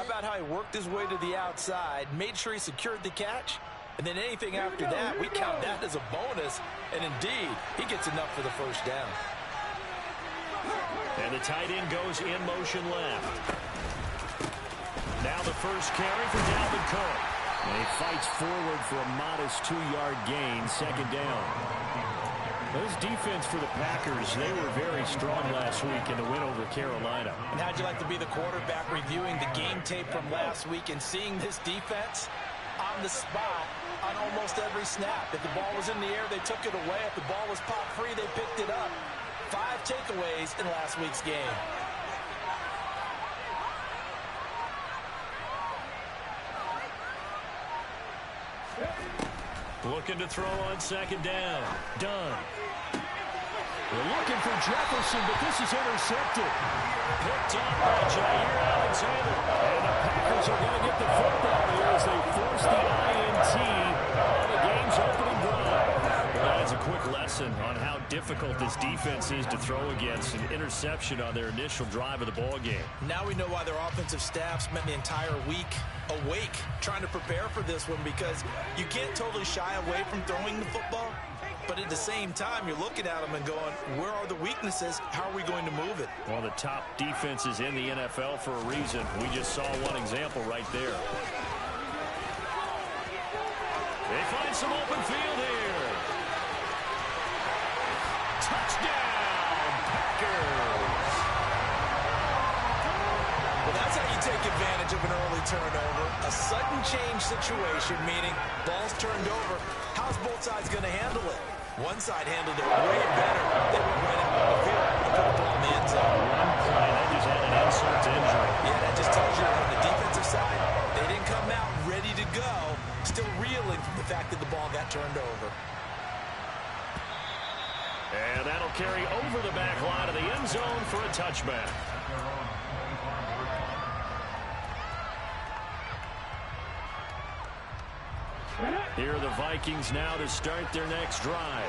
about how he worked his way to the outside, made sure he secured the catch, and then anything after that, we count that as a bonus. And indeed, he gets enough for the first down. And the tight end goes in motion left. Now the first carry for Dalvin Cook. And he fights forward for a modest 2-yard gain, second down. This defense for the Packers, they were very strong last week in the win over Carolina. And how'd you like to be the quarterback reviewing the game tape from last week and seeing this defense on the spot on almost every snap? If the ball was in the air, they took it away. If the ball was pop free, they picked it up. 5 takeaways in last week's game. Looking to throw on second down. Done. They're looking for Jefferson, but this is intercepted. Picked up by Jair Alexander. And the Packers are going to get the football here as they force the INT on the game's opening drive. Well, that's a quick lesson on how difficult this defense is to throw against. An interception on their initial drive of the ball game. Now we know why their offensive staff spent the entire week awake trying to prepare for this one, because you can't totally shy away from throwing the football, but at the same time you're looking at them and going, where are the weaknesses? How are we going to move it? One of the top defenses in the NFL for a reason. We just saw one example right there. They find some open field here. Touchdown, Packers. Well, that's how you take advantage of an early turnover. A sudden change situation, meaning ball's turned over. How's both sides going to handle it? One side handled it way better. They went right out on the field and put the ball in the end zone. One play, that just had an insult to injury. Yeah, that just tells you on the defensive side, they didn't come out ready to go, still reeling from the fact that the ball got turned over. And that'll carry over the back line of the end zone for a touchback. Here are the Vikings now to start their next drive.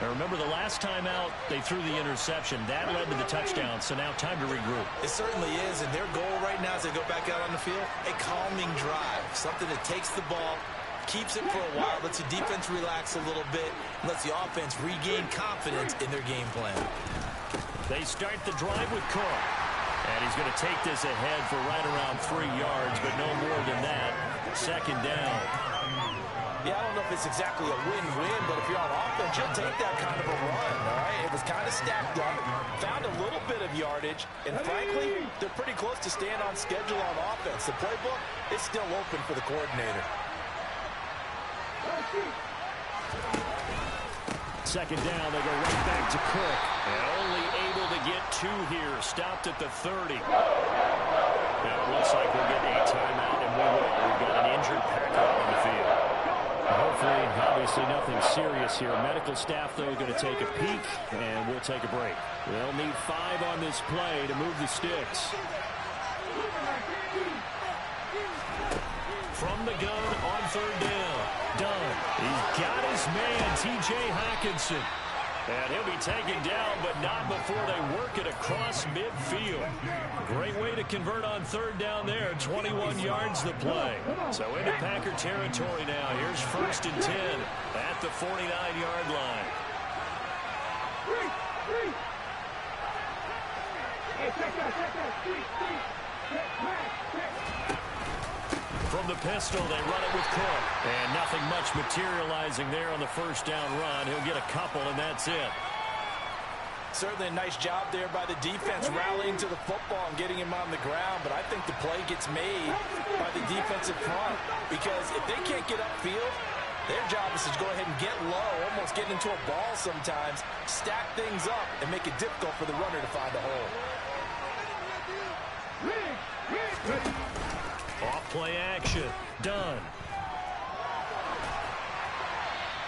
Now remember, the last time out, they threw the interception. That led to the touchdown, so now time to regroup. It certainly is, and their goal right now as they go back out on the field, a calming drive. Something that takes the ball, keeps it for a while, lets the defense relax a little bit, lets the offense regain confidence in their game plan. They start the drive with Cook. And he's going to take this ahead for right around 3 yards, but no more than that. Second down. Yeah, I don't know if it's exactly a win-win, but if you're on offense, you'll take that kind of a run, all right? It was kind of stacked up, found a little bit of yardage, and frankly, they're pretty close to staying on schedule on offense. The playbook is still open for the coordinator. Second down, they go right back to Cook. And only able to get 2 here, stopped at the 30. Now it looks like we'll get a timeout, and we will. We've got an injured Packer on the field. Hopefully, obviously nothing serious here. Medical staff, though, going to take a peek, and we'll take a break. They'll need 5 on this play to move the sticks. From the gun on third down. Done. He's got his man, T.J. Hockenson. And he'll be taken down, but not before they work it across midfield. Great way to convert on third down there. 21 yards the play. So into Packer territory now. Here's 1st and 10 at the 49-yard line. From the pistol, they run it with Cook. And nothing much materializing there on the first down run. He'll get a couple, and that's it. Certainly a nice job there by the defense rallying to the football and getting him on the ground, but I think the play gets made by the defensive front, because if they can't get upfield, their job is to go ahead and get low, almost get into a ball sometimes, stack things up, and make it difficult for the runner to find a hole. Off-play action. Done.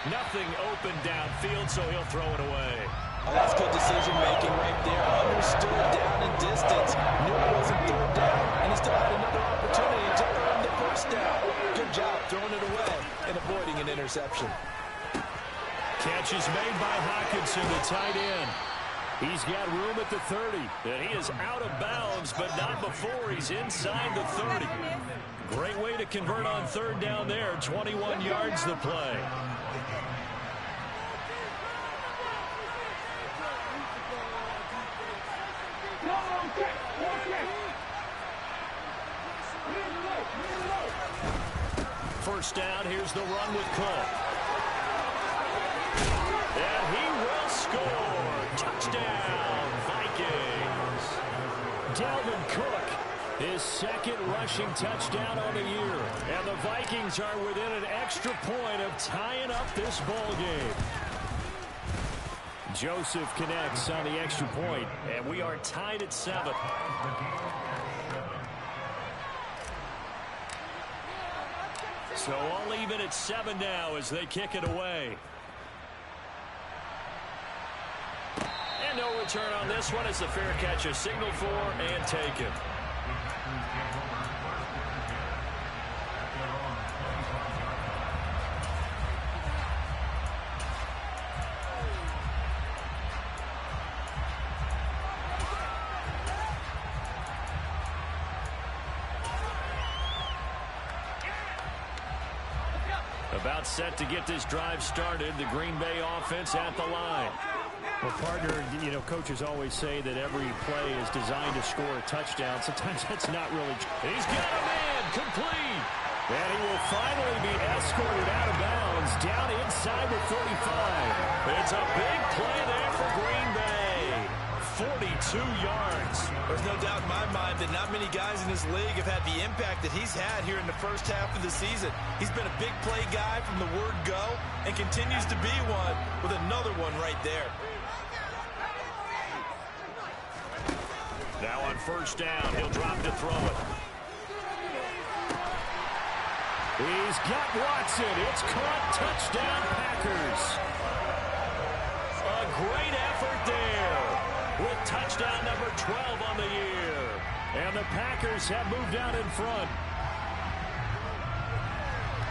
Nothing open downfield, so he'll throw it away. Oh, that's good decision-making right there. Understood down and distance. Knew it wasn't third down, and he still had another opportunity to earn the first down. Good job throwing it away and avoiding an interception. Catch is made by Hockenson, the tight end. He's got room at the 30, and he is out of bounds, but not before he's inside the 30. Great way to convert on third down there. 21 yards the play. First down, here's the run with Cook. And he will score. Touchdown, Vikings. Dalvin Cook, his second rushing touchdown on the year. And the Vikings are within an extra point of tying up this ball game. Joseph connects on the extra point, and we are tied at 7. So all even at 7 now as they kick it away. And no return on this one as the fair catch is signaled for and taken. About set to get this drive started. The Green Bay offense at the line. Well, partner, you know, coaches always say that every play is designed to score a touchdown. Sometimes that's not really true. He's got a man complete. And he will finally be escorted out of bounds down inside the 35. It's a big play there for Green Bay. 42 yards. There's no doubt in my mind that not many guys in this league have had the impact that he's had here in the first half of the season. He's been a big play guy from the word go and continues to be one with another one right there. Now on first down, he'll drop to throw it. He's got Watson. It's caught. Touchdown, Packers. A great effort there with touchdown number 12 on the year. And the Packers have moved out in front.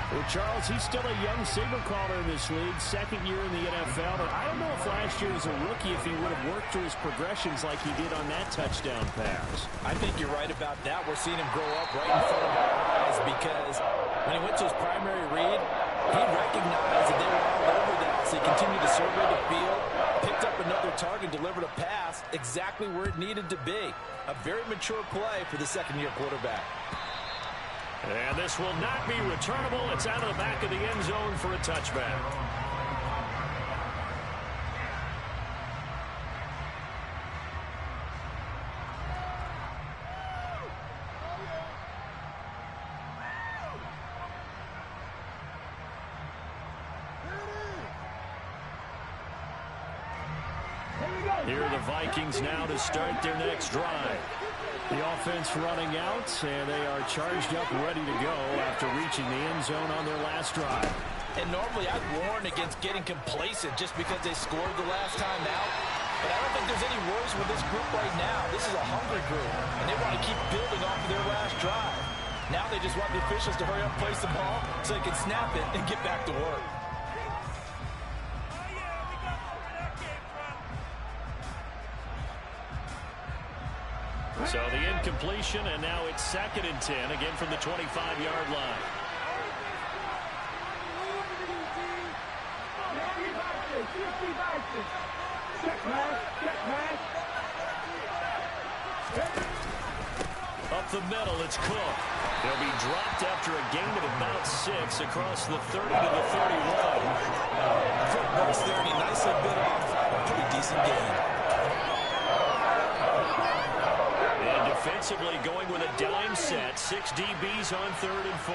Well, Charles, he's still a young signal caller in this league, second year in the NFL. But I don't know if last year as a rookie if he would have worked through his progressions like he did on that touchdown pass. I think you're right about that. We're seeing him grow up right in front of our eyes because when he went to his primary read, he recognized that they were all over that. So he continued to survey the field, picked up another target, delivered a pass exactly where it needed to be. A very mature play for the second-year quarterback. And this will not be returnable. It's out of the back of the end zone for a touchback. Here are the Vikings now to start their next drive. The offense running out, and they are charged up, ready to go after reaching the end zone on their last drive. And normally I'd warn against getting complacent just because they scored the last time out. But I don't think there's any worries with this group right now. This is a hungry group, and they want to keep building off of their last drive. Now they just want the officials to hurry up, place the ball, so they can snap it and get back to work. So the incompletion, and now it's 2nd and 10, again from the 25-yard line. Up the middle, it's Cook. He'll be dropped after a gain of about 6 across the 30 to the 31. Foot burst there, and he nicely bit off a pretty decent gain. Defensively going with a dime set. 6 DBs on 3rd and 4.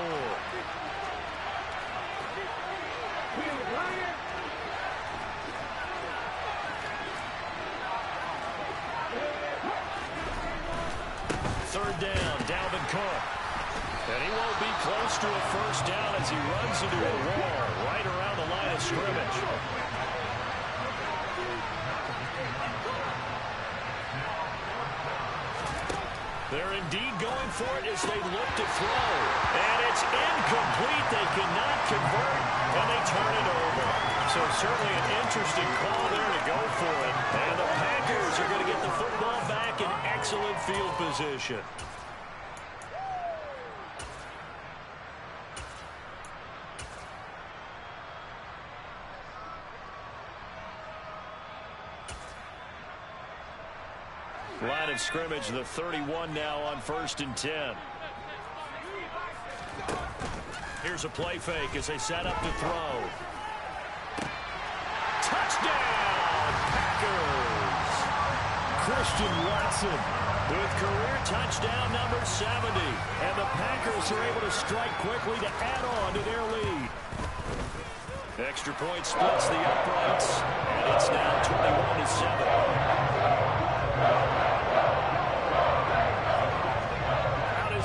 Third down, Dalvin Cook. And he won't be close to a first down as he runs into a wall right around the line of scrimmage. They're indeed going for it as they look to throw. And it's incomplete. They cannot convert, and they turn it over. So certainly an interesting call there to go for it. And the Packers are going to get the football back in excellent field position. Line of scrimmage, the 31 now on 1st and 10. Here's a play fake as they set up to throw. Touchdown, Packers! Christian Watson with career touchdown number 70. And the Packers are able to strike quickly to add on to their lead. Extra point splits the uprights, and it's now 21-7.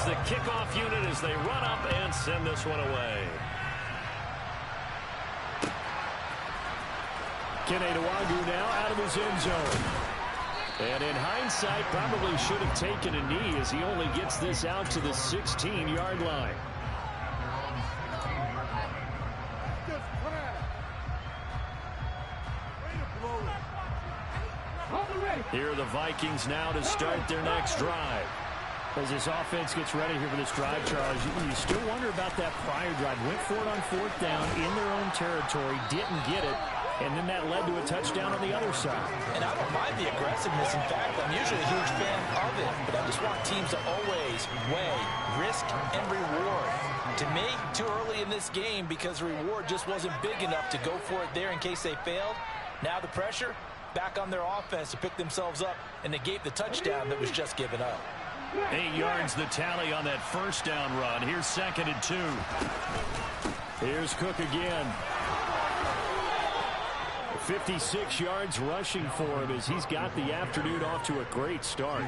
The kickoff unit as they run up and send this one away. Keneduagu now out of his end zone. And in hindsight, probably should have taken a knee as he only gets this out to the 16-yard line. Here are the Vikings now to start their next drive. As this offense gets ready here for this drive, Charles, you still wonder about that prior drive. Went for it on 4th down in their own territory, didn't get it, and then that led to a touchdown on the other side. And I don't mind the aggressiveness. In fact, I'm usually a huge fan of it, but I just want teams to always weigh risk and reward. To me, too early in this game because the reward just wasn't big enough to go for it there in case they failed. Now the pressure back on their offense to pick themselves up and negate the touchdown that was just given up. 8 yards the tally on that 1st down run. Here's 2nd and 2. Here's Cook again. 56 yards rushing for him as he's got the afternoon off to a great start.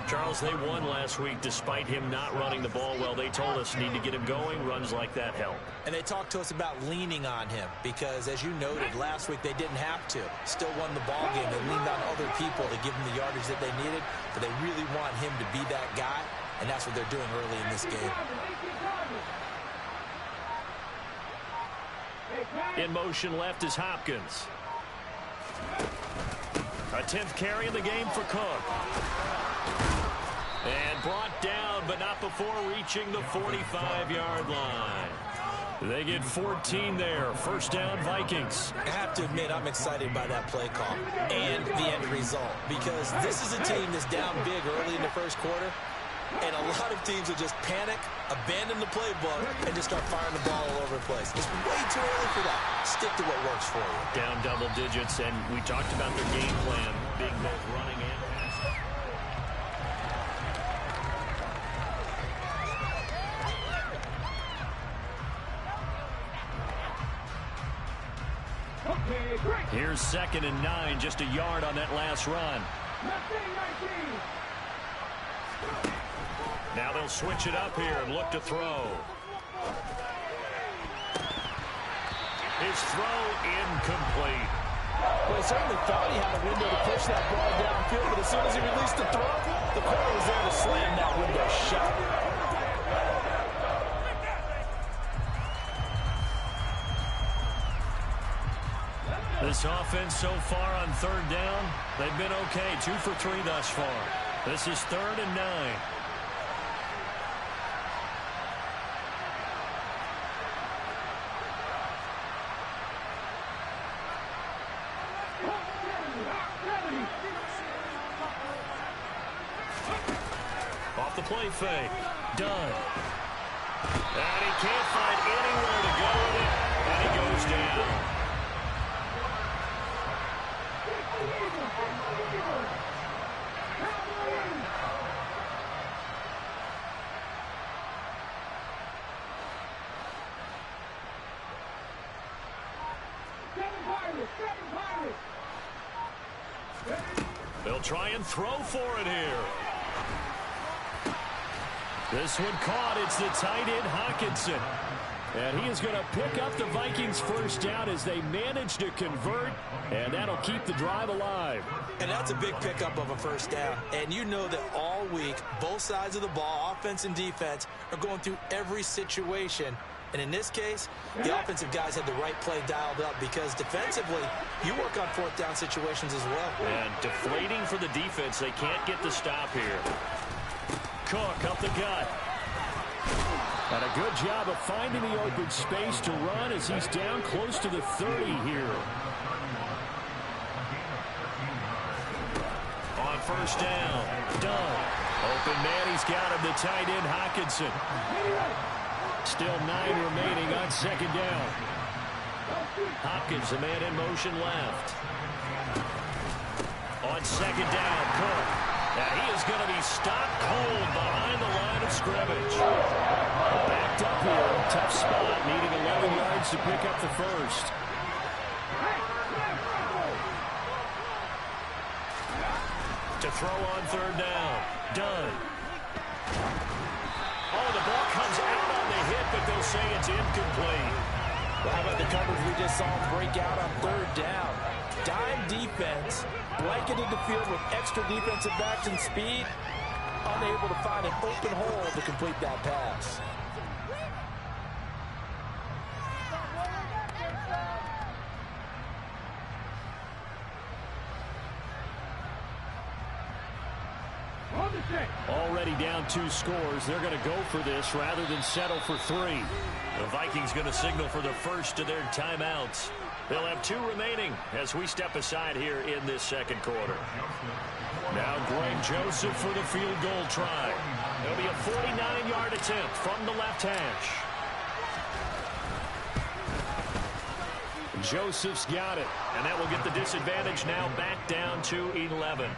Charles, they won last week despite him not running the ball well. They told us need to get him going. Runs like that help. And they talked to us about leaning on him because, as you noted, last week they didn't have to. Still won the ball game. They leaned on other people to give them the yardage that they needed, but they really want him to be that guy, and that's what they're doing early in this game. In motion left is Hopkins. A 10th carry in the game for Cook. And brought down, but not before reaching the 45-yard line. They get 14 there. 1st down, Vikings. I have to admit, I'm excited by that play call and the end result because this is a team that's down big early in the 1st quarter, and a lot of teams will just panic, abandon the playbook, and just start firing the ball all over the place. It's way too early for that. Stick to what works for you. Down double digits, and we talked about their game plan being both running and passing. Here's 2nd and 9, just a yard on that last run. Now they'll switch it up here and look to throw. His throw incomplete. Well, he certainly thought he had a window to push that ball downfield, but as soon as he released the throw, the corner was there to slam that window shut. This offense so far on 3rd down, they've been okay. 2 for 3 thus far. This is 3rd and 9. Off the play fake. Done. And he can't find anywhere to go with it. And he goes down. They'll try and throw for it here. This one caught. It's the tight end, Hawkinson. And he is going to pick up the Vikings first down as they manage to convert, and that'll keep the drive alive. And that's a big pickup of a first down. And you know that all week, both sides of the ball, offense and defense, are going through every situation. And in this case, the offensive guys had the right play dialed up because defensively, you work on fourth down situations as well. And deflating for the defense. They can't get the stop here. Cook up the gut. And a good job of finding the open space to run as he's down close to the 30 here. On first down, Dunn. Open man, he's got him, the tight end, Hockenson. Still 9 remaining on second down. Hopkins, the man in motion left. On second down, Cook. And he is going to be stopped cold behind the line of scrimmage. Backed up here, tough spot, needing 11 yards to pick up the first. To throw on third down, Dunn. Oh, the ball comes out on the hit, but they'll say it's incomplete. Well, how about the coverage we just saw break out on third down? Dime defense, blanketed the field with extra defensive backs and speed, unable to find an open hole to complete that pass. Already down 2 scores. They're going to go for this rather than settle for 3. The Vikings going to signal for the first of their timeouts. They'll have 2 remaining as we step aside here in this second quarter. Now Greg Joseph for the field goal try. It'll be a 49-yard attempt from the left hash. Joseph's got it, and that will get the disadvantage now back down to 11.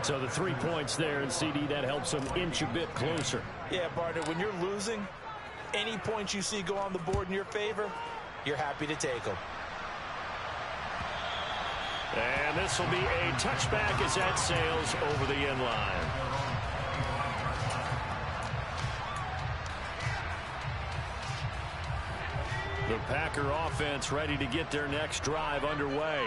So the 3 points there, and CD, that helps them inch a bit closer. Yeah, partner, when you're losing, any points you see go on the board in your favor, you're happy to take them. And this will be a touchback as that sails over the end line. The Packer offense ready to get their next drive underway.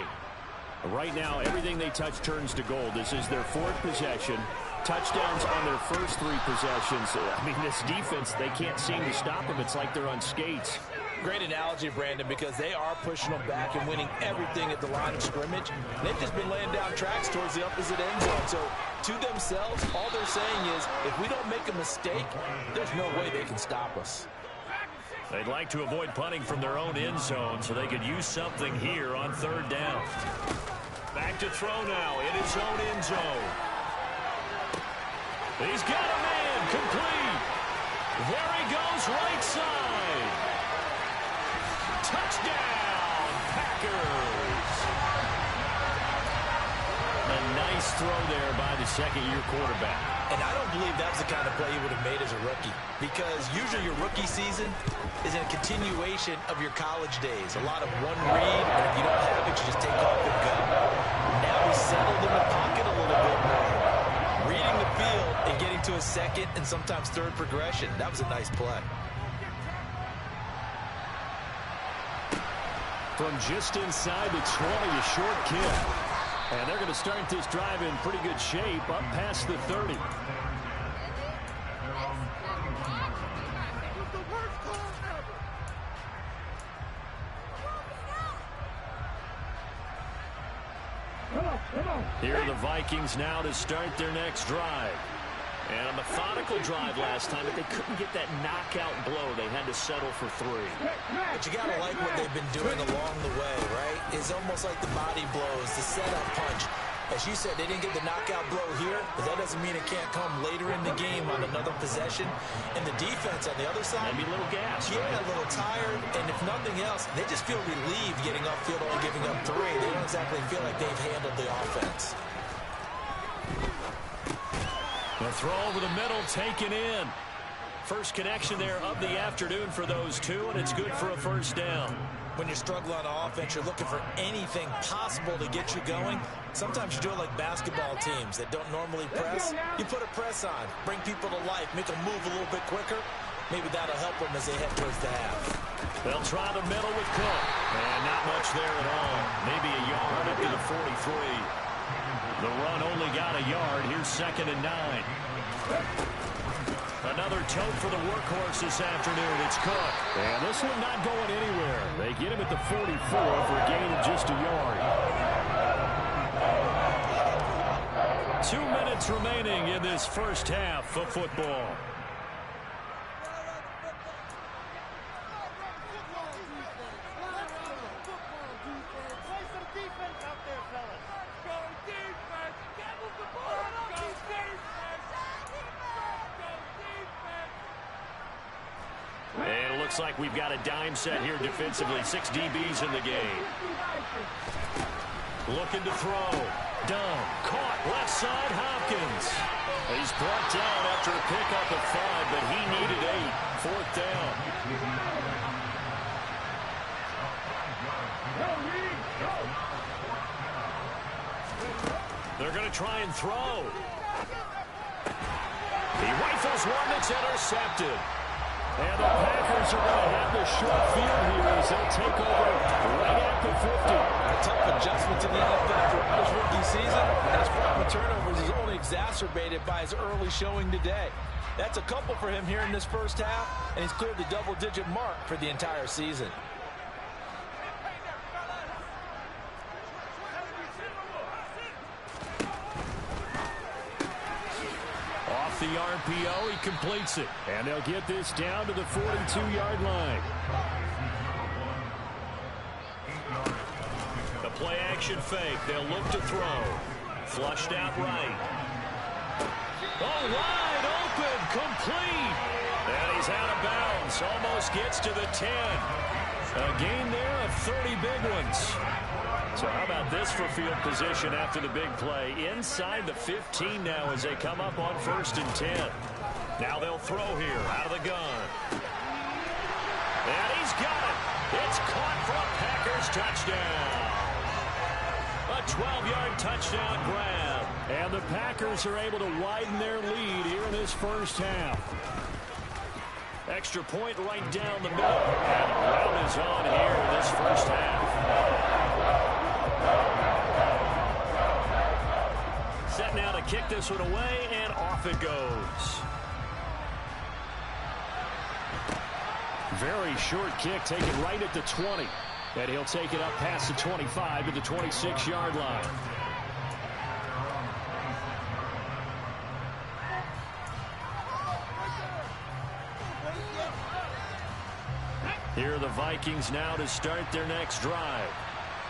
Right now, everything they touch turns to gold. This is their 4th possession. Touchdowns on their first 3 possessions. I mean, this defense, they can't seem to stop them. It's like they're on skates. Great analogy, Brandon, because they are pushing them back and winning everything at the line of scrimmage. They've just been laying down tracks towards the opposite end zone. So, to themselves, all they're saying is, if we don't make a mistake, there's no way they can stop us. They'd like to avoid punting from their own end zone so they could use something here on third down. Back to throw now in his own end zone. He's got a man complete. There he goes, right side. Touchdown, Packers. A nice throw there by the second-year quarterback. And I don't believe that was the kind of play he would have made as a rookie, because usually your rookie season is a continuation of your college days. A lot of one read, and if you don't have it, you just take off and go. Now he's settled in the pocket a little bit more, reading the field and getting to a second and sometimes third progression. That was a nice play. From just inside the 20, a short kick. And they're going to start this drive in pretty good shape, up past the 30. Here are the Vikings now to start their next drive. And a methodical drive last time, but they couldn't get that knockout blow. They had to settle for 3. But you got to like what they've been doing along the way, right? It's almost like the body blows, the setup punch. As you said, they didn't get the knockout blow here, but that doesn't mean it can't come later in the game on another possession. And the defense on the other side, maybe a little gas. Yeah, right? A little tired. And if nothing else, they just feel relieved getting upfield, only giving up 3. They don't exactly feel like they've handled the offense. The throw over the middle, taken in. First connection there of the afternoon for those 2, and it's good for a first down. When you're struggling on offense, you're looking for anything possible to get you going. Sometimes you do it like basketball teams that don't normally press. You put a press on, bring people to life, make them move a little bit quicker. Maybe that'll help them as they head towards the half. They'll try the middle with Cook. And not much there at all. Maybe a yard up to the 43. The run only got a yard. Here's 2nd and 9. Another tote for the workhorse this afternoon. It's Cook. And this one not going anywhere. They get him at the 44 for a gain of just a yard. 2 minutes remaining in this first half of football. And it looks like we've got a dime set here defensively. 6 DBs in the game. Looking to throw. Dunn. Caught. Left side. Hopkins. He's brought down after a pickup of 5, but he needed 8. 4th down. They're going to try and throw. He rifles one that's intercepted. And the Packers are going to have the short field here as they'll take over right at the 50. A tough adjustment to the NFL throughout his rookie season, and his problem with turnovers is only exacerbated by his early showing today. That's a couple for him here in this first half, and he's cleared the double-digit mark for the entire season. Off the RPO, he completes it. And they'll get this down to the 42-yard line. The play action fake. They'll look to throw. Flushed out right. Oh, wide open. Complete. And he's out of bounds. Almost gets to the 10. A gain there of 30 big ones. So how about this for field position after the big play? Inside the 15 now as they come up on 1st and 10. Now they'll throw here out of the gun. And he's got it. It's caught for a Packers touchdown. A 12-yard touchdown grab. And the Packers are able to widen their lead here in this first half. Extra point right down the middle. And a rout is on here in this first half. Set now to kick this one away, and off it goes. Very short kick, taken right at the 20. And he'll take it up past the 25 to the 26-yard line. Here are the Vikings now to start their next drive.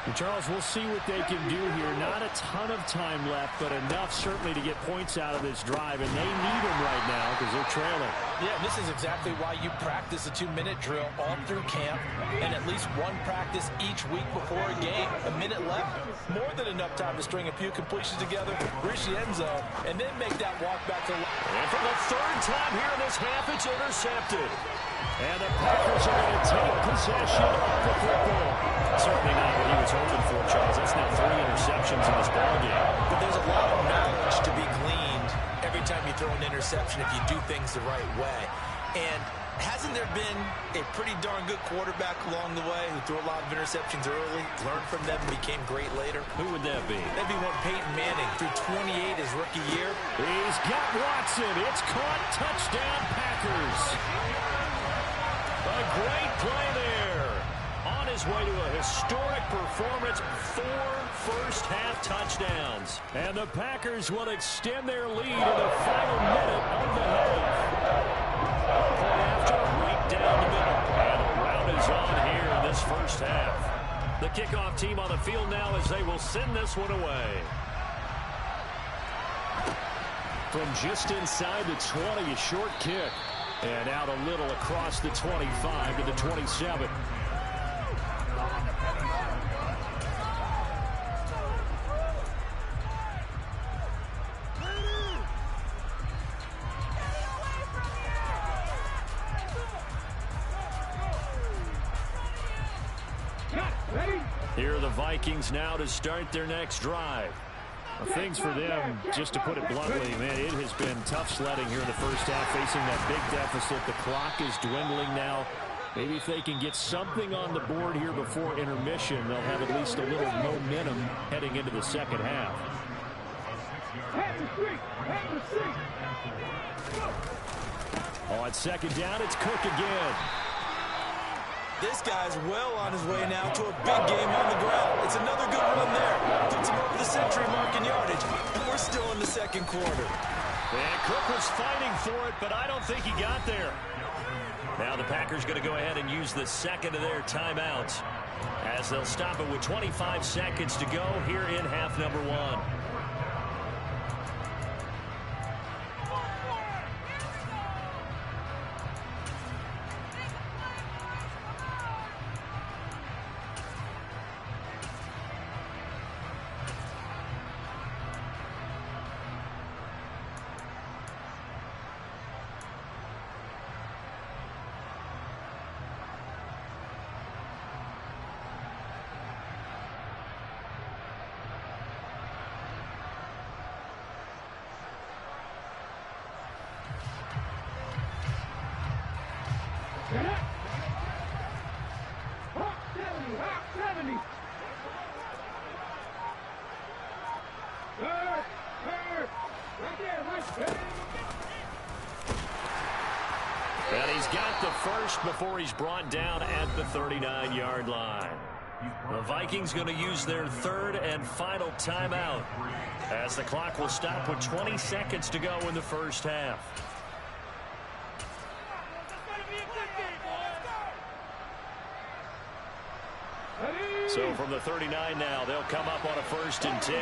And Charles, we'll see what they can do here. Not a ton of time left, but enough certainly to get points out of this drive. And they need them right now because they're trailing. Yeah, this is exactly why you practice a 2-minute drill all through camp and at least one practice each week before a game. A minute left, more than enough time to string a few completions together, reach the end zone, and then make that walk back to... And for the 3rd time here in this half, it's intercepted. And the Packers are going to take possession of the football. Certainly not what he was hoping for, Charles. That's now 3 interceptions in this ballgame. But there's a lot of knowledge to be gleaned every time you throw an interception if you do things the right way. And hasn't there been a pretty darn good quarterback along the way who threw a lot of interceptions early, learned from them, and became great later? Who would that be? That'd be one Peyton Manning, threw 28 his rookie year. He's got Watson. It's caught. Touchdown, Packers. A great play there. On his way to a historic performance, 4 first-half touchdowns. And the Packers will extend their lead in the final minute of the half. Play after, right down the middle. And a rout is on here in this first half. The kickoff team on the field now as they will send this one away. From just inside the 20, a short kick. And out a little across the 25 to the 27. Here are the Vikings now to start their next drive. Well, things for them, just to put it bluntly, man, it has been tough sledding here in the first half, facing that big deficit. The clock is dwindling now. Maybe if they can get something on the board here before intermission, they'll have at least a little momentum heading into the second half. On second down, it's Cook again. This guy's well on his way now to a big game on the ground. It's another good run there. Puts him over the century mark in yardage. And we're still in the second quarter. And Cook was fighting for it, but I don't think he got there. Now the Packers going to go ahead and use the second of their timeouts as they'll stop it with 25 seconds to go here in half number one. And he's got the first before he's brought down at the 39-yard line. The Vikings going to use their third and final timeout as the clock will stop with 20 seconds to go in the first half. So from the 39 now, they'll come up on a 1st and 10.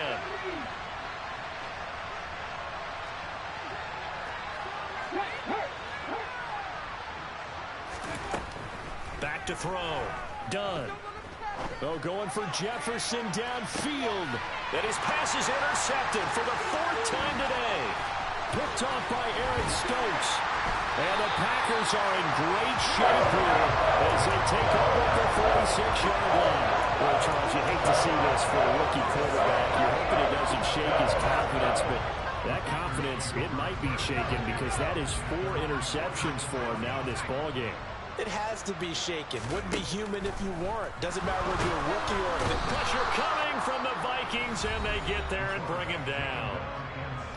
Back to throw. Done. Oh, going for Jefferson downfield. And his pass is intercepted for the 4th time today. Picked off by Aaron Stokes. And the Packers are in great shape here as they take over at the 46-yard line. Well, Charles, you hate to see this for a rookie quarterback. You're hoping it doesn't shake his confidence, but that confidence, it might be shaken because that is 4 interceptions for him now in this ballgame. It has to be shaken. Wouldn't be human if you weren't. Doesn't matter whether you're a rookie or a... Pressure coming from the Vikings, and they get there and bring him down.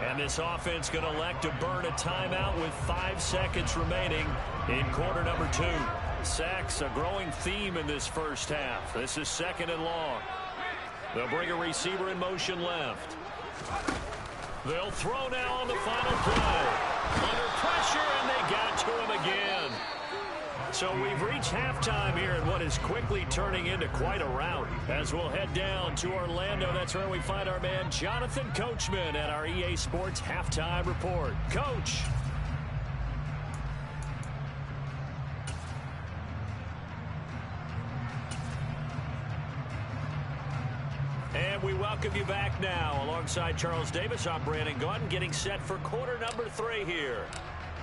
And this offense going to elect to burn a timeout with 5 seconds remaining in quarter number 2. Sacks, a growing theme in this first half. This is 2nd and long. They'll bring a receiver in motion left. They'll throw now on the final play. Under pressure, and they got to him again. So we've reached halftime here in what is quickly turning into quite a rout. As we'll head down to Orlando, that's where we find our man Jonathan Coachman at our EA Sports Halftime Report. Coach. And we welcome you back now. Alongside Charles Davis, I'm Brandon Gaudin, getting set for quarter number 3 here.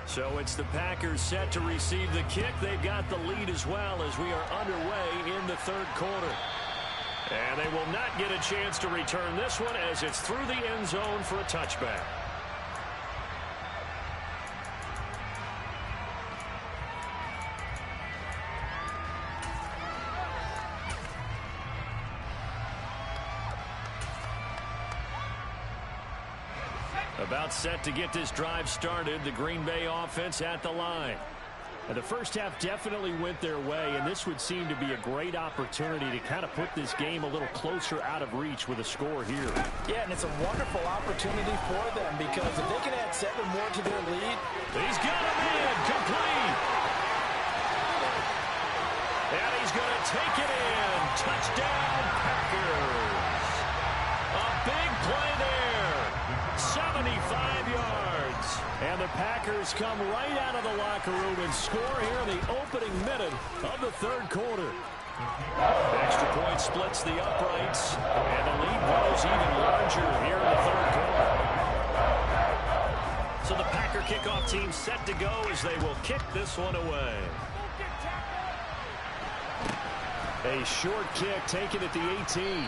So it's the Packers set to receive the kick. They've got the lead as well as we are underway in the 3rd quarter. And they will not get a chance to return this one as it's through the end zone for a touchback. About set to get this drive started, the Green Bay offense at the line. And the first half definitely went their way, and this would seem to be a great opportunity to kind of put this game a little closer out of reach with a score here. Yeah, and it's a wonderful opportunity for them because if they can add 7 more to their lead. He's got him in, complete. And he's going to take it in. Touchdown, Packers. A big play there. 75 yards. And the Packers come right out of the locker room and score here in the opening minute of the 3rd quarter. Extra point splits the uprights, and the lead grows even larger here in the 3rd quarter. So the Packer kickoff team set to go as they will kick this one away. A short kick taken at the 18.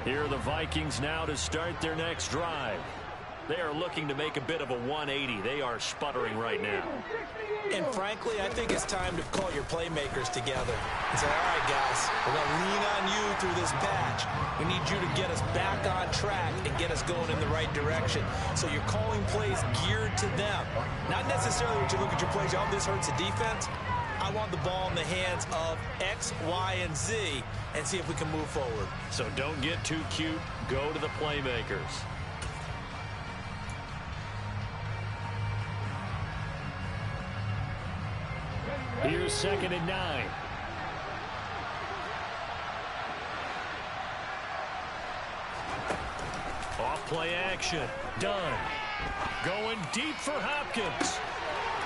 Here are the Vikings now to start their next drive. They are looking to make a bit of a 180. They are sputtering right now. And frankly, I think it's time to call your playmakers together and say, all right, guys, we're going to lean on you through this patch. We need you to get us back on track and get us going in the right direction. So you're calling plays geared to them. Not necessarily when you look at your plays, oh, this hurts the defense. I want the ball in the hands of X, Y, and Z and see if we can move forward. So don't get too cute. Go to the playmakers. Here's 2nd and 9. Off play action. Done. Going deep for Hopkins.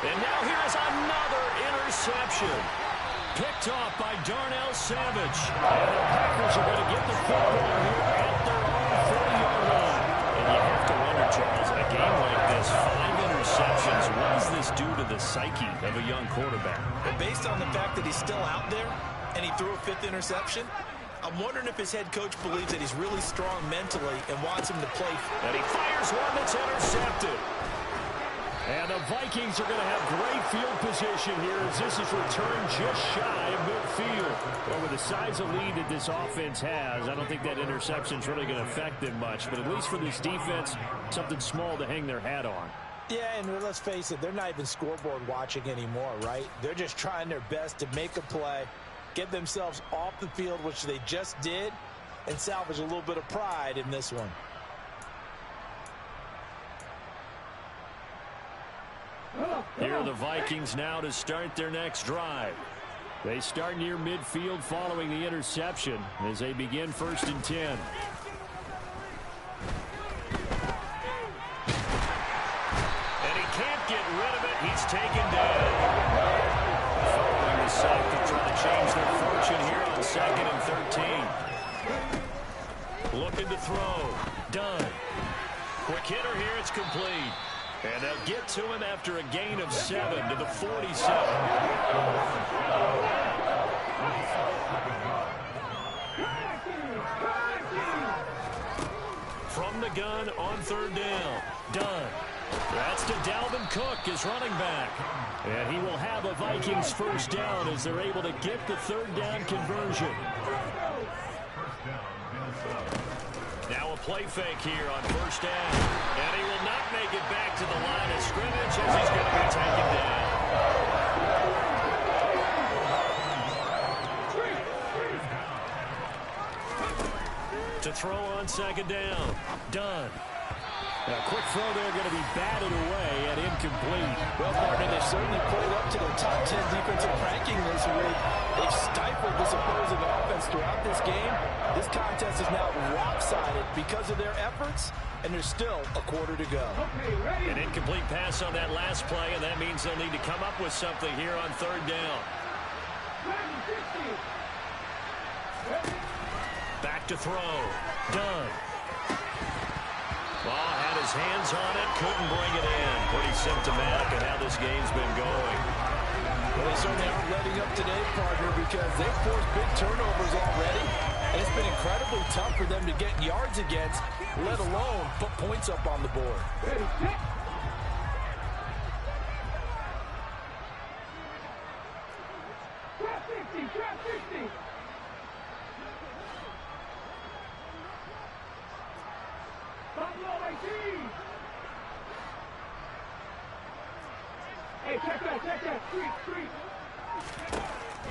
And now here's another interception. Picked off by Darnell Savage. And the Packers are going to get the football here at their own 40-yard line. And you have to wonder, Charles, in a game like this, 5 interceptions, what does this do to the psyche of a young quarterback? But based on the fact that he's still out there and he threw a 5th interception, I'm wondering if his head coach believes that he's really strong mentally and wants him to play. And he fires one that's intercepted. And the Vikings are going to have great field position here as this is returned just shy of midfield. Well, with the size of lead that this offense has, I don't think that interception is really going to affect them much. But at least for this defense, something small to hang their hat on. Yeah, and let's face it, they're not even scoreboard watching anymore, right? They're just trying their best to make a play, get themselves off the field, which they just did, and salvage a little bit of pride in this one. Here are the Vikings now to start their next drive. They start near midfield following the interception as they begin 1st and 10. And he can't get rid of it. He's taken down. Following the sack to try to change their fortune here on 2nd and 13. Looking to throw. Done. Quick hitter here. It's complete. And they'll get to him after a gain of 7 to the 47. From the gun on 3rd down. Done. That's to Dalvin Cook, his running back. And he will have a Vikings 1st down as they're able to get the 3rd down conversion. Now a play fake here on 1st down. And he will not make it back to the line of scrimmage as he's going to be taken down. To throw on 2nd down. Done. Now, a quick throw there going to be batted away and incomplete. Well, partner, they've certainly played up to their top 10 defensive ranking this week. They've stifled this opposing offense throughout this game. This contest is now lopsided because of their efforts, and there's still a quarter to go. An incomplete pass on that last play, and that means they'll need to come up with something here on 3rd down. Back to throw. Done. Well, had his hands on it, couldn't bring it in. Pretty symptomatic of how this game's been going. Well, they certainly aren't letting up today, partner, because they've forced big turnovers already. And it's been incredibly tough for them to get yards against, let alone put points up on the board.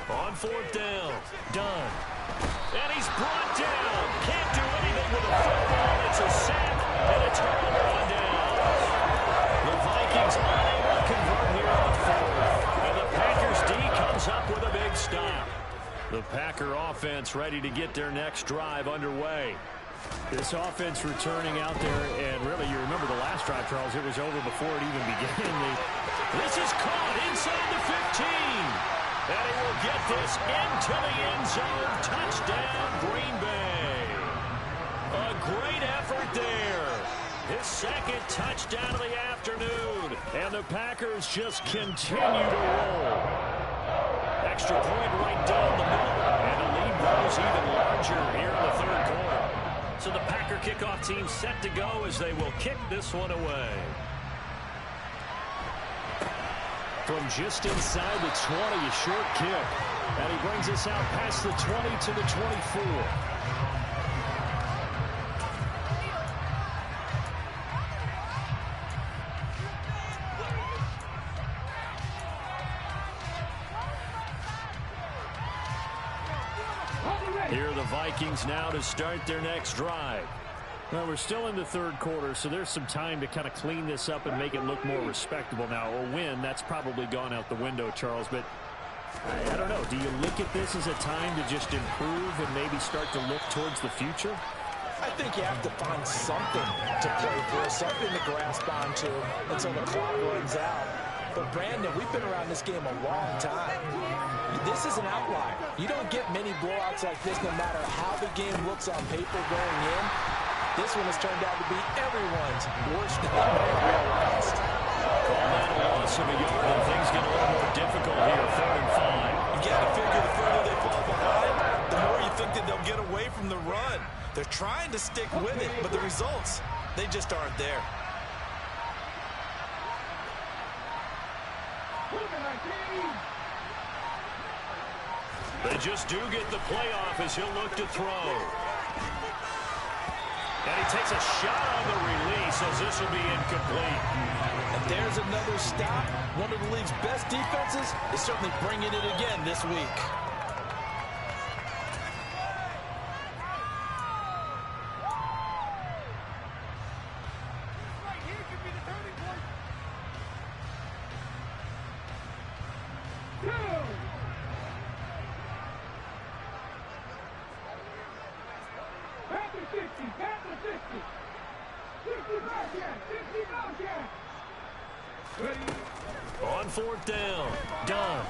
On 4th down. Done. And he's brought down. Can't do anything with a football. It's a sack and a turnover on downs. The Vikings unable to convert here on 4th. And the Packers D comes up with a big stop. The Packer offense ready to get their next drive underway. This offense returning out there, and really, you remember the last drive, Charles, it was over before it even began. This is caught inside the 15. And he will get this into the end zone. Touchdown, Green Bay. A great effort there. His second touchdown of the afternoon. And the Packers just continue to roll. Extra point right down the middle. And the lead grows even larger here in the third quarter. So the Packer kickoff team set to go as they will kick this one away. From just inside the 20, a short kick. And he brings us out past the 20 to the 24. Here are the Vikings now to start their next drive. Well, we're still in the third quarter, so there's some time to kind of clean this up and make it look more respectable. Now, a win, that's probably gone out the window, Charles, but I don't know. Do you look at this as a time to just improve and maybe start to look towards the future? I think you have to find something to play for, something to grasp onto until the clock runs out. But, Brandon, we've been around this game a long time. This is an outlier. You don't get many blowouts like this no matter how the game looks on paper going in. This one has turned out to be everyone's worst nightmare realized. Call that a loss of a yard, and things get a little more difficult here, 3rd and 5. You got to figure the further they fall behind, the more you think that they'll get away from the run. They're trying to stick with it, but the results, they just aren't there. They just do get the playoff as he'll look to throw. And he takes a shot on the release as this will be incomplete. And there's another stop. One of the league's best defenses is certainly bringing it again this week. On 4th down, Dunn.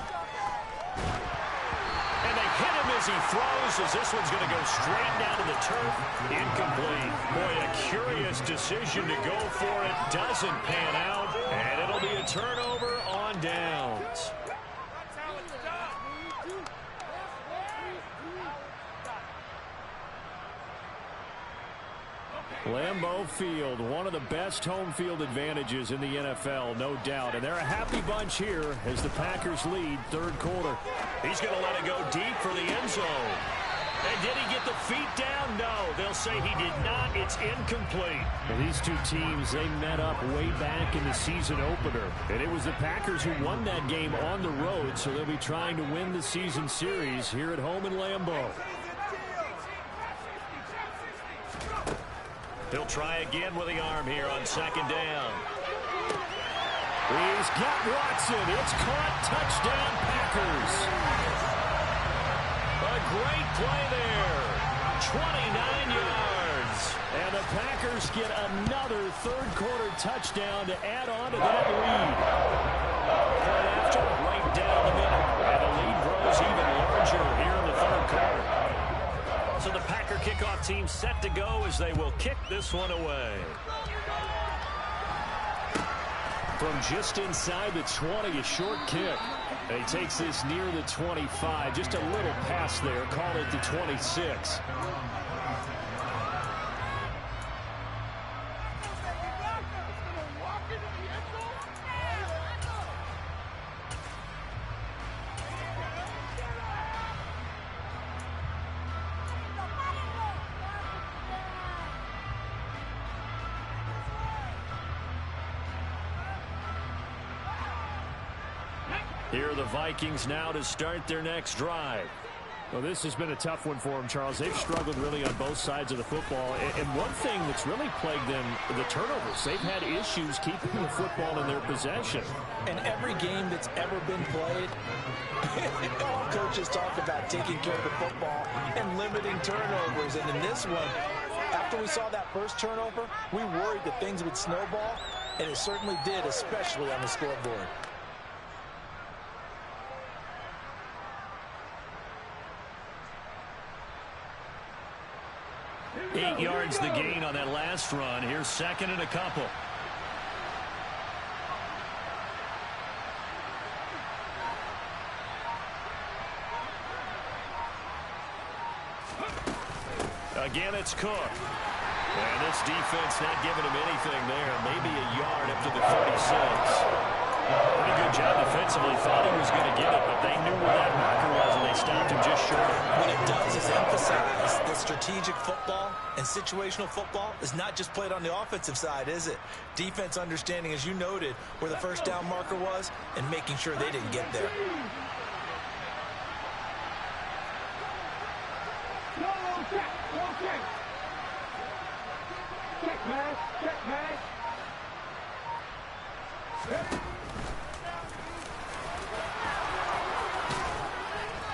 And they hit him as he throws, as this one's going to go straight down to the turf. Incomplete. Boy, a curious decision to go for it. Doesn't pan out, and it'll be a turnover on downs. Lambeau Field, one of the best home field advantages in the NFL, no doubt. And they're a happy bunch here as the Packers lead 3rd quarter. He's going to let it go deep for the end zone. And did he get the feet down? No, they'll say he did not. It's incomplete. And these two teams, they met up way back in the season opener. And it was the Packers who won that game on the road, so they'll be trying to win the season series here at home in Lambeau. He'll try again with the arm here on 2nd down. He's got Watson. It's caught. Touchdown, Packers. A great play there. 29 yards. And the Packers get another 3rd quarter touchdown to add on to that lead. Right after, right down the middle. And the lead grows even larger here in the 3rd quarter. So the Packer kickoff team set to go as they will kick this one away. From just inside the 20, a short kick. And he takes this near the 25. Just a little pass there. Call it the 26. Here are the Vikings now to start their next drive. Well, this has been a tough one for them, Charles. They've struggled really on both sides of the football. And one thing that's really plagued them, the turnovers. They've had issues keeping the football in their possession. In every game that's ever been played, all coaches talk about taking care of the football and limiting turnovers. And in this one, after we saw that first turnover, we worried that things would snowball, and it certainly did, especially on the scoreboard. 8 yards the gain on that last run. Here's second and a couple. Again, it's Cook. And this defense not giving him anything there. Maybe a yard up to the 36. Pretty good job defensively. Thought he was going to get it, but they knew where that marker was, and they stopped him just short. What it does is emphasize that strategic football and situational football is not just played on the offensive side, is it? Defense understanding, as you noted, where the first down marker was and making sure they didn't get there.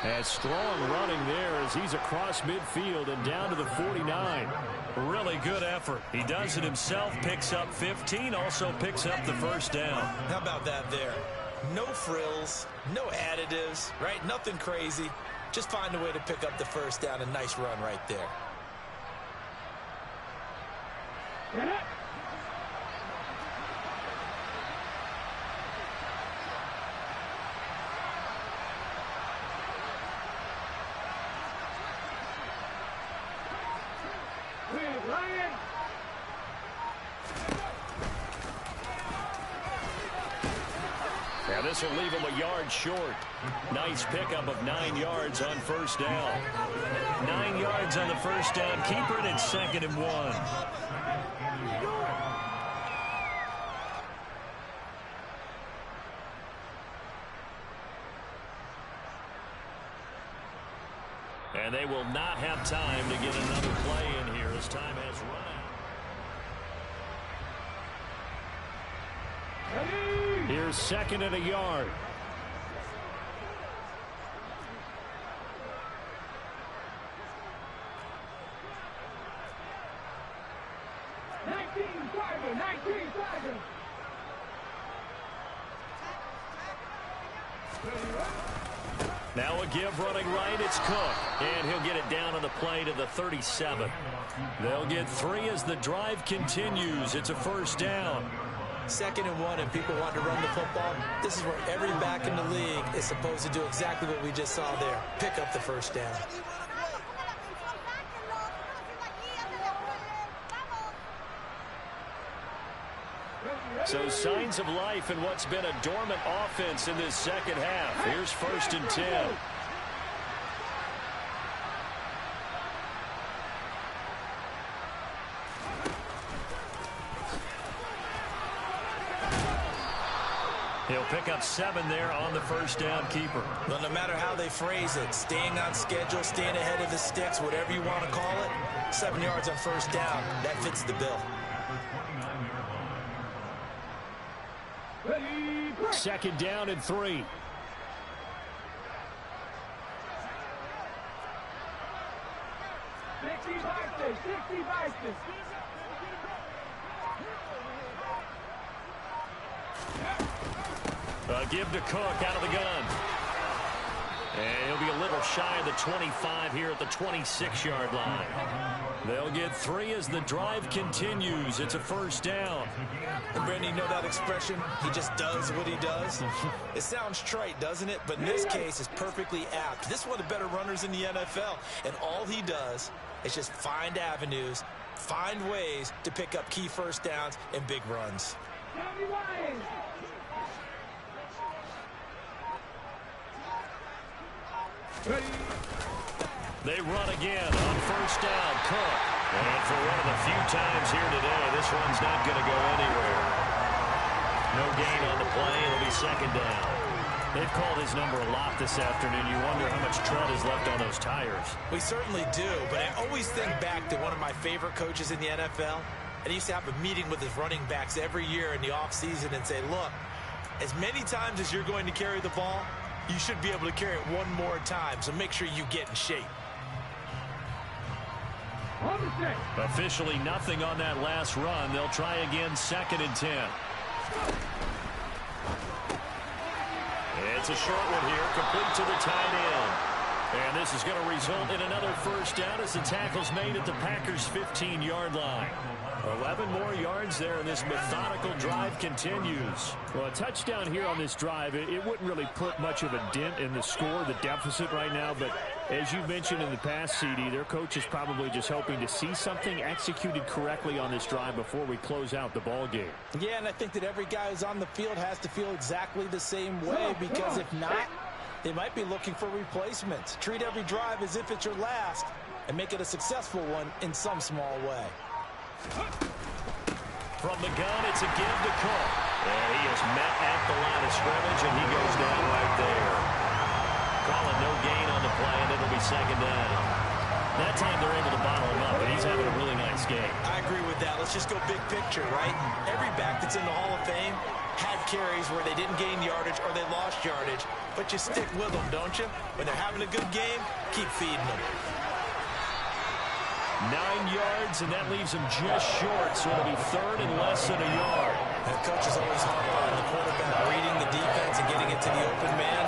And strong running there as he's across midfield and down to the 49. Really good effort. He does it himself, picks up 15, also picks up the first down. How about that there? No frills, no additives, right? Nothing crazy. Just find a way to pick up the first down. A nice run right there. Yeah, this will leave him a yard short. Nice pickup of 9 yards on first down. 9 yards on the first down. Keeper it at 2nd and 1. And they will not have time to get another play in here as time has run out. Here's second and a yard. Now a give running right, it's Cook. And he'll get it down on the play to the 37. They'll get 3 as the drive continues. It's a first down. 2nd and 1 and people want to run the football. This is where every back in the league is supposed to do exactly what we just saw there. Pick up the first down. So signs of life in what's been a dormant offense in this second half. Here's 1st and 10. He'll pick up 7 there on the first down, keeper. Well, no matter how they phrase it, staying on schedule, staying ahead of the sticks, whatever you want to call it, 7 yards on first down, that fits the bill. 2nd down and 3. Give to Cook out of the gun. And he'll be a little shy of the 25 here at the 26-yard line. They'll get 3 as the drive continues. It's a first down. And Brandon, you know that expression? He just does what he does. It sounds trite, doesn't it? But in this case, it's perfectly apt. This is one of the better runners in the NFL. And all he does is just find avenues, find ways to pick up key first downs and big runs. They run again on first down. Cook. And for one of the few times here today, this one's not going to go anywhere. No gain on the play. It'll be 2nd down. They've called his number a lot this afternoon. You wonder how much tread is left on those tires. We certainly do, but I always think back to one of my favorite coaches in the NFL. And he used to have a meeting with his running backs every year in the offseason and say, look, as many times as you're going to carry the ball, you should be able to carry it one more time, so make sure you get in shape. Officially nothing on that last run. They'll try again, 2nd and 10. It's a short one here, complete to the tight end. And this is going to result in another first down as the tackle's made at the Packers' 15-yard line. 11 more yards there, and this methodical drive continues. Well, a touchdown here on this drive, it wouldn't really put much of a dent in the score, the deficit right now. But as you mentioned in the past, CD, their coach is probably just hoping to see something executed correctly on this drive before we close out the ball game. Yeah, and I think that every guy who's on the field has to feel exactly the same way, because if not, they might be looking for replacements. Treat every drive as if it's your last and make it a successful one in some small way. From the gun, it's a give to Cook. And he is met at the line of scrimmage, and he goes down right there. Calling no gain on the play, and it'll be second down. That time they're able to bottle him up, and he's having a really nice game. I agree with that. Let's just go big picture, right? Every back that's in the Hall of Fame had carries where they didn't gain yardage or they lost yardage, but you stick with them, don't you? When they're having a good game, keep feeding them. 9 yards, and that leaves him just short, so it'll be third and less than a yard. The coach is always hard on the quarterback, reading the defense and getting it to the open man.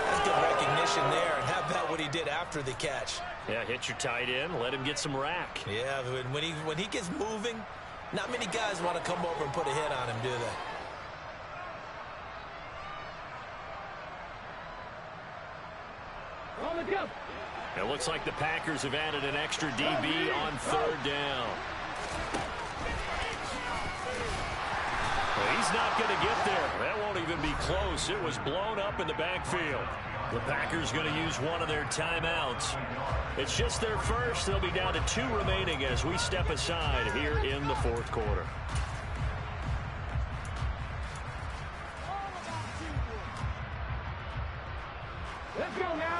That's good recognition there, and how about what he did after the catch? Yeah, hit your tight end, let him get some rack. Yeah, when he gets moving, not many guys want to come over and put a hit on him, do they? On the jump. It looks like the Packers have added an extra DB on third down. Well, he's not going to get there. That won't even be close. It was blown up in the backfield. The Packers going to use one of their timeouts. It's just their first. They'll be down to 2 remaining as we step aside here in the fourth quarter. Let's go now.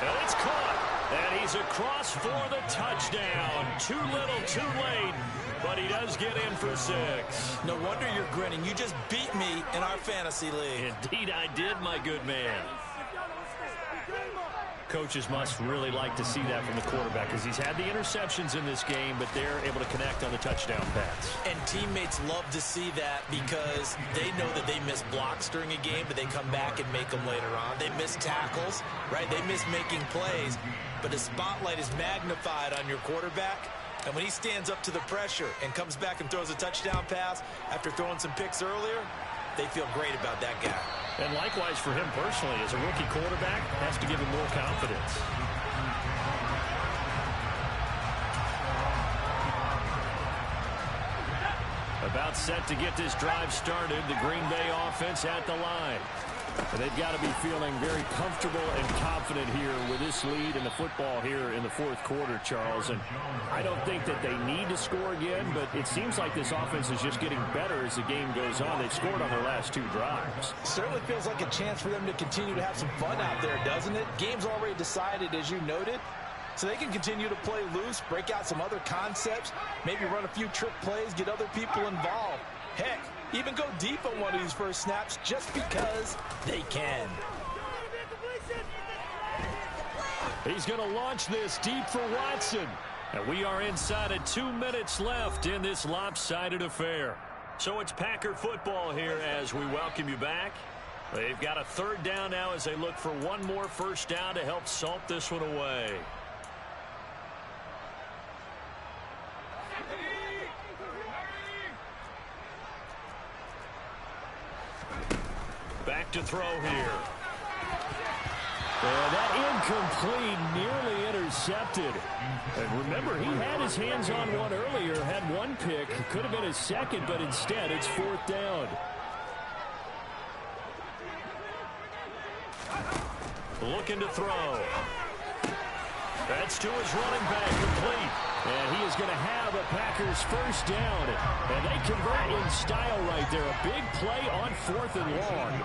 And it's caught. And he's across for the touchdown. Too little, too late. But he does get in for 6. No wonder you're grinning. You just beat me in our fantasy league. Indeed I did, my good man. Coaches must really like to see that from the quarterback, because he's had the interceptions in this game, but they're able to connect on the touchdown pass. And teammates love to see that, because they know that they miss blocks during a game, but they come back and make them later on. They miss tackles, right? They miss making plays, but the spotlight is magnified on your quarterback. And when he stands up to the pressure and comes back and throws a touchdown pass after throwing some picks earlier, they feel great about that guy. And likewise for him personally, as a rookie quarterback, has to give him more confidence. About set to get this drive started, the Green Bay offense at the line. And they've got to be feeling very comfortable and confident here with this lead in the football here in the fourth quarter, Charles. And I don't think that they need to score again, but it seems like this offense is just getting better as the game goes on. They've scored on their last 2 drives. Certainly feels like a chance for them to continue to have some fun out there, doesn't it? Game's already decided, as you noted. So they can continue to play loose, break out some other concepts, maybe run a few trick plays, get other people involved. Heck, even go deep on one of these first snaps just because they can. He's going to launch this deep for Watson. And we are inside of 2 minutes left in this lopsided affair. So it's Packer football here as we welcome you back. They've got a third down now as they look for one more first down to help salt this one away. Back to throw here. And that incomplete, nearly intercepted. And remember, he had his hands on one earlier, had one pick. Could have been his second, but instead it's fourth down. Looking to throw. That's to his running back, complete. And he is going to have a Packers first down. And they convert in style right there. A big play on 4th and long.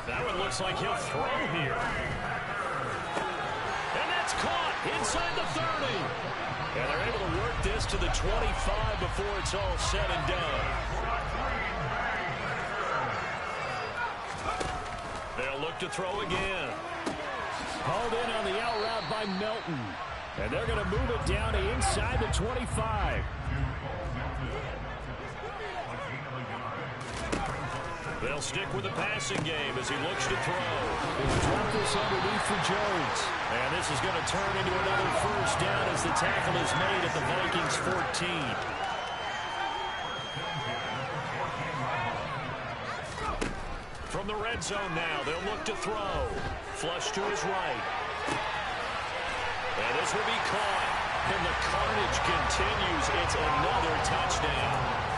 That one looks like he'll throw here. And that's caught inside the 30. And they're able to work this to the 25 before it's all said and done. They'll look to throw again. Hauled in on the out route by Melton. And they're going to move it down to inside the 25. They'll stick with the passing game as he looks to throw. Drop this underneath for Jones. And this is going to turn into another first down as the tackle is made at the Vikings 14. From the red zone now, they'll look to throw. Flush to his right. And this will be caught. And the carnage continues. It's another touchdown.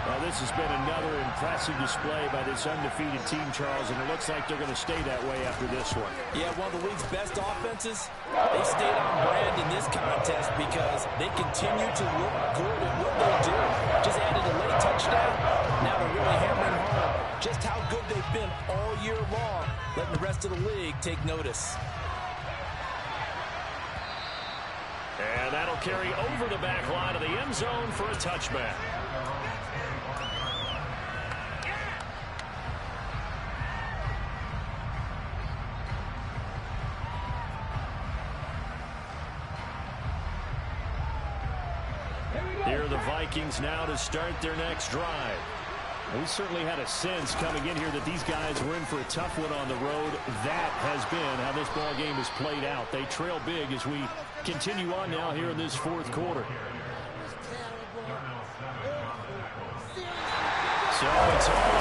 Well, this has been another impressive display by this undefeated team, Charles, and it looks like they're going to stay that way after this one. Yeah, one of the league's best offenses. They stayed on brand in this contest because they continue to look good at what they do. Just added a late touchdown. Now they're really hammering home just how good they've been all year long, letting the rest of the league take notice. And that'll carry over the back line of the end zone for a touchback. Here are the Vikings now to start their next drive. We certainly had a sense coming in here that these guys were in for a tough one on the road. That has been how this ball game has played out. They trail big as we continue on now here in this fourth quarter. So it's all